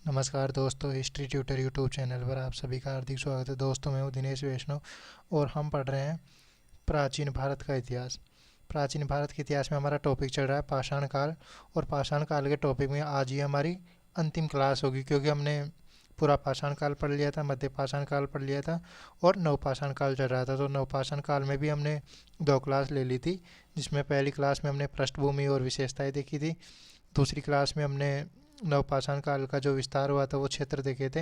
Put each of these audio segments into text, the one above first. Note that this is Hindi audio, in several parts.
नमस्कार दोस्तों, हिस्ट्री ट्यूटर यूट्यूब चैनल पर आप सभी का हार्दिक स्वागत है। दोस्तों, मैं हूँ दिनेश वैष्णव और हम पढ़ रहे हैं प्राचीन भारत का इतिहास। प्राचीन भारत के इतिहास में हमारा टॉपिक चल रहा है पाषाण काल। और पाषाण काल के टॉपिक में आज ही हमारी अंतिम क्लास होगी, क्योंकि हमने पूरा पाषाण काल पढ़ लिया था, मध्य पाषाण काल पढ़ लिया था और नवपाषाण काल चल रहा था। तो नवपाषाण काल में भी हमने दो क्लास ले ली थी, जिसमें पहली क्लास में हमने पृष्ठभूमि और विशेषताएं देखी थी। दूसरी क्लास में हमने नवपाषाण काल का जो विस्तार हुआ था वो क्षेत्र देखे थे,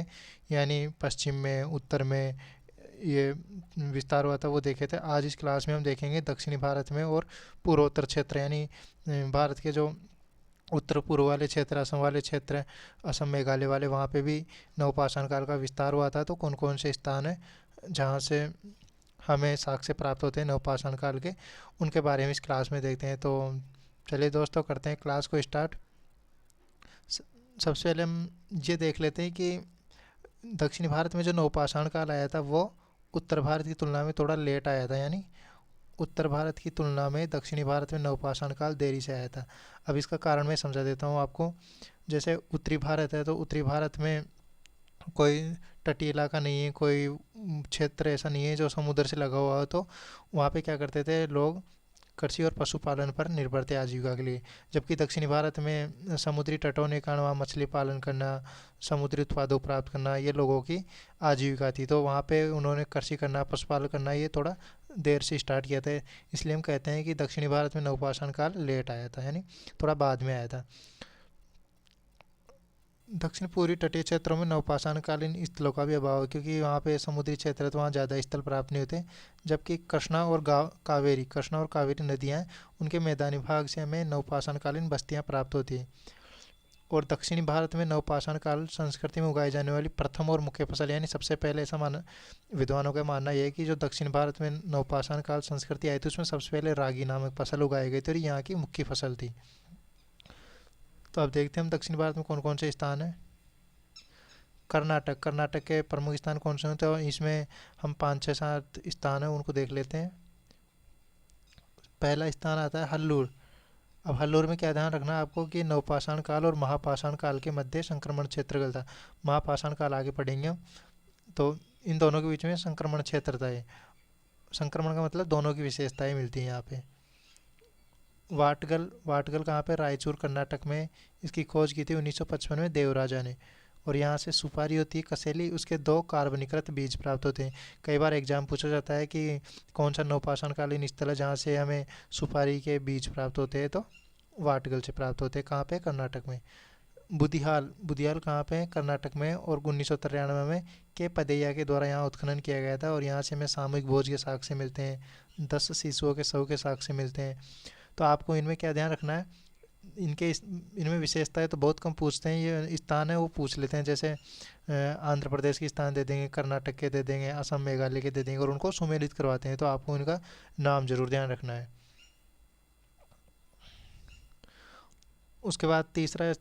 यानी पश्चिम में, उत्तर में ये विस्तार हुआ था वो देखे थे। आज इस क्लास में हम देखेंगे दक्षिणी भारत में और पूर्वोत्तर क्षेत्र, यानी भारत के जो उत्तर पूर्व वाले क्षेत्र, असम वाले क्षेत्र, असम मेघालय वाले, वहाँ पे भी नवपाषाण काल का विस्तार हुआ था। तो कौन कौन से स्थान है जहाँ से हमें साक्ष्य प्राप्त होते हैं नवपाषाण काल के, उनके बारे में इस क्लास में देखते हैं। तो चलिए दोस्तों, करते हैं क्लास को स्टार्ट। सबसे पहले हम ये देख लेते हैं कि दक्षिण भारत में जो नवपाषाण काल आया था वो उत्तर भारत की तुलना में थोड़ा लेट आया था, यानी उत्तर भारत की तुलना में दक्षिणी भारत में नवपाषाण काल देरी से आया था। अब इसका कारण मैं समझा देता हूँ आपको। जैसे उत्तरी भारत है, तो उत्तरी भारत में कोई तटीय इलाका नहीं है, कोई क्षेत्र ऐसा नहीं है जो समुद्र से लगा हुआ हो। तो वहाँ पे क्या करते थे लोग, कृषि और पशुपालन पर निर्भर थे आजीविका के लिए। जबकि दक्षिणी भारत में समुद्री तटों ने कारण वहाँ मछली पालन करना, समुद्री उत्पादों प्राप्त करना, ये लोगों की आजीविका थी। तो वहाँ पे उन्होंने कृषि करना, पशुपालन करना, ये थोड़ा देर से स्टार्ट किया था। इसलिए हम कहते हैं कि दक्षिणी भारत में नवपाषाण काल लेट आया था, यानी थोड़ा बाद में आया था। दक्षिण पूर्वी तटीय क्षेत्रों में नवपाषाण कालीन स्थलों का भी अभाव है, क्योंकि वहाँ पे समुद्री क्षेत्र है तो वहाँ ज़्यादा स्थल प्राप्त नहीं होते। जबकि कृष्णा और कावेरी नदियाँ हैं, उनके मैदानी भाग से हमें नवपाषाण कालीन बस्तियाँ प्राप्त होती हैं। और दक्षिणी भारत में नवपाषाण काल संस्कृति में उगाई जाने वाली प्रथम और मुख्य फसल, यानी सबसे पहले ऐसा माना, विद्वानों का मानना यह है कि जो दक्षिण भारत में नवपाषाण काल संस्कृति आई थी उसमें सबसे पहले रागी नामक फसल उगाई गई थी और यहाँ की मुख्य फसल थी। तो अब देखते हैं हम दक्षिण भारत में कौन कौन से स्थान हैं। कर्नाटक के प्रमुख स्थान कौन से होते हैं, और इसमें हम पाँच छः सात स्थान हैं उनको देख लेते हैं। पहला स्थान आता है हल्लूर। अब हल्लूर में क्या ध्यान रखना है आपको कि नवपाषाण काल और महापाषाण काल के मध्य संक्रमण क्षेत्र था। महापाषाण काल आगे पढ़ेंगे हम। तो इन दोनों के बीच में संक्रमण क्षेत्र था ये। संक्रमण का मतलब दोनों की विशेषताएं मिलती हैं यहाँ पे। वाटगल वाटगल कहाँ पे, रायचूर कर्नाटक में। इसकी खोज की थी 1955 में देवराजा ने। और यहाँ से सुपारी होती है कसेली, उसके दो कार्बनिकृत बीज प्राप्त होते हैं। कई बार एग्जाम पूछा जाता है कि कौन सा नवपाषाण कालीन स्थल है जहाँ से हमें सुपारी के बीज प्राप्त होते हैं, तो वाटगल से प्राप्त होते हैं। कहाँ पे, कर्नाटक में। बुदिहाल बुदिहाल कहाँ पे है, कर्नाटक में। और 1993 में के पदैया के द्वारा यहाँ उत्खनन किया गया था, और यहाँ से हमें सामूहिक भोज के साक्ष्य मिलते हैं, 10 शिशुओं के शव के साक्ष्य मिलते हैं। तो आपको इनमें क्या ध्यान रखना है, इनमें विशेषताएं तो बहुत कम पूछते हैं, ये स्थान है वो पूछ लेते हैं। जैसे आंध्र प्रदेश के स्थान दे देंगे, कर्नाटक के दे देंगे, असम मेघालय के दे देंगे, और उनको सुमेलित करवाते हैं। तो आपको इनका नाम जरूर ध्यान रखना है। उसके बाद तीसरा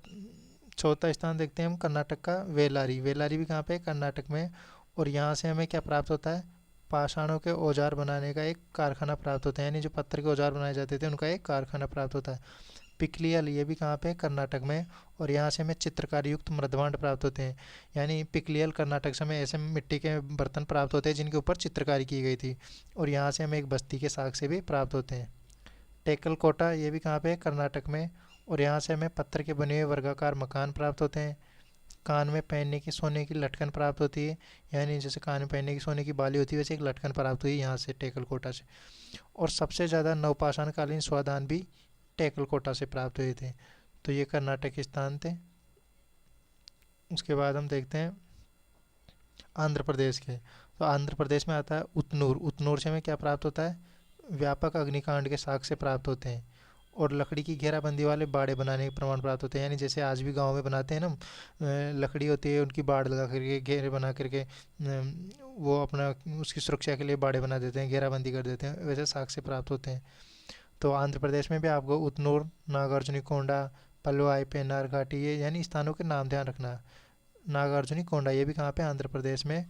चौथा स्थान देखते हैं हम, कर्नाटक का वेलारी। वेलारी भी कहाँ पे है, कर्नाटक में। और यहाँ से हमें क्या प्राप्त होता है, पाषाणों के औजार बनाने का एक कारखाना प्राप्त होता है, यानी जो पत्थर के औजार बनाए जाते थे उनका एक कारखाना प्राप्त होता है। पिकलियल, ये भी कहाँ पे है, कर्नाटक में। और यहाँ से हमें चित्रकारी युक्त मृदभांड प्राप्त होते हैं, यानी पिकलियल कर्नाटक से हमें ऐसे मिट्टी के बर्तन प्राप्त होते हैं जिनके ऊपर चित्रकारी की गई थी। और यहाँ से हमें एक बस्ती के साग से भी प्राप्त होते हैं। टेकल कोटा, ये भी कहाँ पे है, कर्नाटक में। और यहाँ से हमें पत्थर के बने हुए वर्गाकार मकान प्राप्त होते हैं। कान में पहनने की सोने की लटकन प्राप्त होती है, यानी जैसे कान में पहनने की सोने की बाली होती है वैसे एक लटकन प्राप्त हुई यहाँ से, टेकल कोटा से। और सबसे ज़्यादा नवपाषाण कालीन स्वादान भी टेकल कोटा से प्राप्त हुए थे। तो ये कर्नाटक के स्थान थे। उसके बाद हम देखते हैं आंध्र प्रदेश के। तो आंध्र प्रदेश में आता है उतनूर। उतनूर से हमें क्या प्राप्त होता है, व्यापक अग्निकांड के साक्ष्य प्राप्त होते हैं। और लकड़ी की घेराबंदी वाले बाड़े बनाने के प्रमाण प्राप्त होते हैं, यानी जैसे आज भी गांव में बनाते हैं ना, लकड़ी होती है उनकी बाड़ लगा करके, घेरे बना करके, वो अपना उसकी सुरक्षा के लिए बाड़े बना देते हैं, घेराबंदी कर देते हैं, वैसे साक्ष्य प्राप्त होते हैं। तो आंध्र प्रदेश में भी आपको उतनूर, नागार्जुनी कोंडा, पलवाई, पेन्नार घाटी, ये यानी स्थानों के नाम ध्यान रखना। नागार्जुनी कोंडा ये भी कहाँ पे, आंध्र प्रदेश में।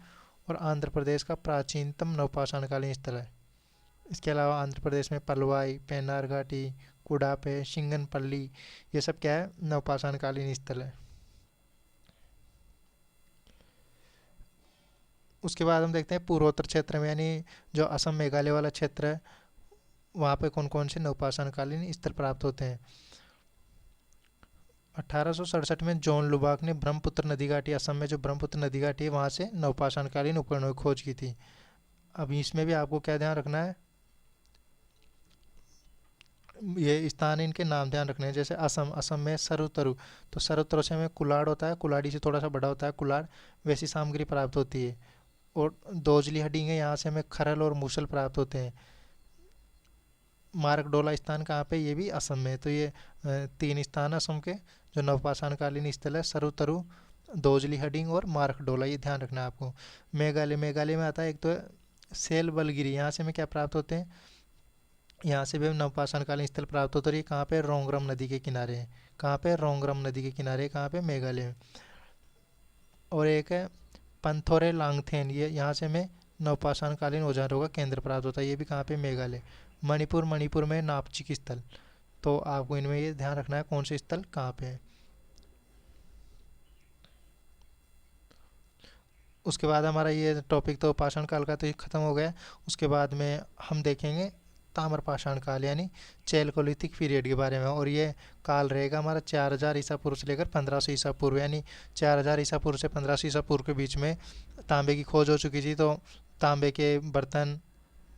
और आंध्र प्रदेश का प्राचीनतम नवपाषाणकालीन स्थल है। इसके अलावा आंध्र प्रदेश में पलवाई, पेन्नार घाटी, कुडापे, शिंगनपल्ली, ये सब क्या है, नवपाषाणकालीन स्थल है। उसके बाद हम देखते हैं पूर्वोत्तर क्षेत्र में, यानी जो असम मेघालय वाला क्षेत्र है, वहाँ पे कौन कौन से नवपाषाणकालीन स्थल प्राप्त होते हैं। 1867 में जॉन लुबाक ने ब्रह्मपुत्र नदी घाटी, असम में जो ब्रह्मपुत्र नदी घाटी है वहाँ से नवपाषाणकालीन उपकरणों की खोज की थी। अब इसमें भी आपको क्या ध्यान रखना है, ये स्थान इनके नाम ध्यान रखने हैं। जैसे असम, असम में सरुतरु, तो सरुतरु से हमें कुलाड़ होता है, कुलाड़ी से थोड़ा सा बड़ा होता है कुलाड़, वैसी सामग्री प्राप्त होती है। और दोजली हडिंग है, यहाँ से हमें खरल और मूसल प्राप्त होते हैं। मार्कडोला स्थान कहाँ पे, ये भी असम में है। तो ये तीन स्थान असम के जो नवपाषाणकालीन स्थल है, सरुतरु, दोजली हडिंग और मार्कडोला, ये ध्यान रखना है आपको। मेघालय, मेघालय में आता है एक तो सेल बलगिरी, यहाँ से हमें क्या प्राप्त होते हैं, यहाँ से भी हम नवपाषाणकालीन स्थल प्राप्त होते हैं। ये कहाँ पे, रोंगरम नदी के किनारे है। कहाँ पे, रोंगरम नदी के किनारे, कहाँ पे, मेघालय में। और एक है पंथोरे लांगथेन, ये यहाँ से हमें नवपाषाणकालीन औजारों का केंद्र प्राप्त होता है, ये भी कहाँ पे, मेघालय। मणिपुर, मणिपुर में नापचिक स्थल, तो आपको इनमें ये ध्यान रखना है कौन से स्थल कहाँ पे है। उसके बाद हमारा ये टॉपिक तो पाषाण काल का तो ये खत्म हो गया। उसके बाद में हम देखेंगे ताम्र पाषाण काल, यानी चैल्कोलिथिक पीरियड के बारे में। और ये काल रहेगा हमारा 4000 ईसा पूर्व से लेकर 1500 ईसा पूर्व, यानी 4000 ईसा पूर्व से 1500 ईसा पूर्व के बीच में तांबे की खोज हो चुकी थी। तो तांबे के बर्तन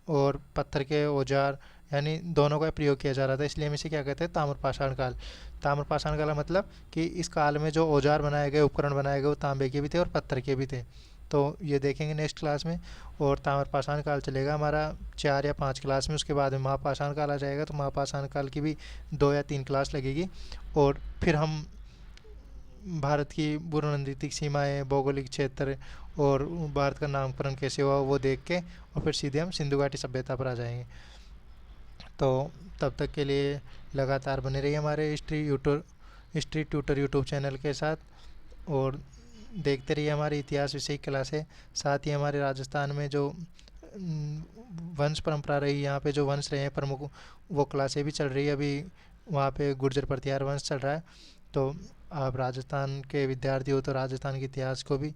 और पत्थर के औजार, यानी दोनों का प्रयोग किया जा रहा था, इसलिए हम इसे क्या कहते हैं, ताम्रपाषाण काल। ताम्रपाषाण काल का मतलब कि इस काल में जो औजार बनाए गए, उपकरण बनाए गए, वो तांबे के भी थे और पत्थर के भी थे। तो ये देखेंगे नेक्स्ट क्लास में। और ताम्रपाषाण काल चलेगा हमारा 4 या 5 क्लास में। उसके बाद में महापाषाण काल आ जाएगा, तो महापाषाण काल की भी 2 या 3 क्लास लगेगी। और फिर हम भारत की पूर्व रणनीतिक सीमाएं, भौगोलिक क्षेत्र और भारत का नामकरण कैसे हुआ वो देख के, और फिर सीधे हम सिंधु घाटी सभ्यता पर आ जाएंगे। तो तब तक के लिए लगातार बने रहिए हमारे हिस्ट्री ट्यूटर यूट्यूब चैनल के साथ, और देखते रहिए हमारी इतिहास विषय की क्लासें। साथ ही हमारे राजस्थान में जो वंश परंपरा रही, यहाँ पे जो वंश रहे हैं प्रमुख, वो क्लासें भी चल रही है अभी। वहाँ पे गुर्जर प्रतिहार वंश चल रहा है, तो आप राजस्थान के विद्यार्थी हो तो राजस्थान के इतिहास को भी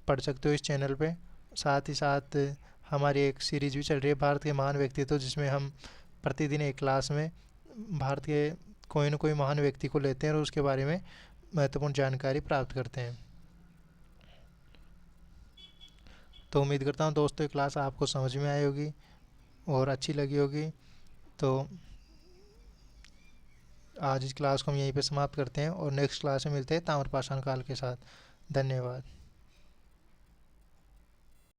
पढ़ सकते हो इस चैनल पे। साथ ही साथ हमारी एक सीरीज भी चल रही है भारत के महान व्यक्तित्व, जिसमें हम प्रतिदिन एक क्लास में भारत के कोई न कोई महान व्यक्ति को लेते हैं और उसके बारे में महत्वपूर्ण जानकारी प्राप्त करते हैं। तो उम्मीद करता हूँ दोस्तों ये क्लास आपको समझ में आई होगी और अच्छी लगी होगी। तो आज इस क्लास को हम यहीं पे समाप्त करते हैं और नेक्स्ट क्लास में मिलते हैं ताम्रपाषाण काल के साथ। धन्यवाद।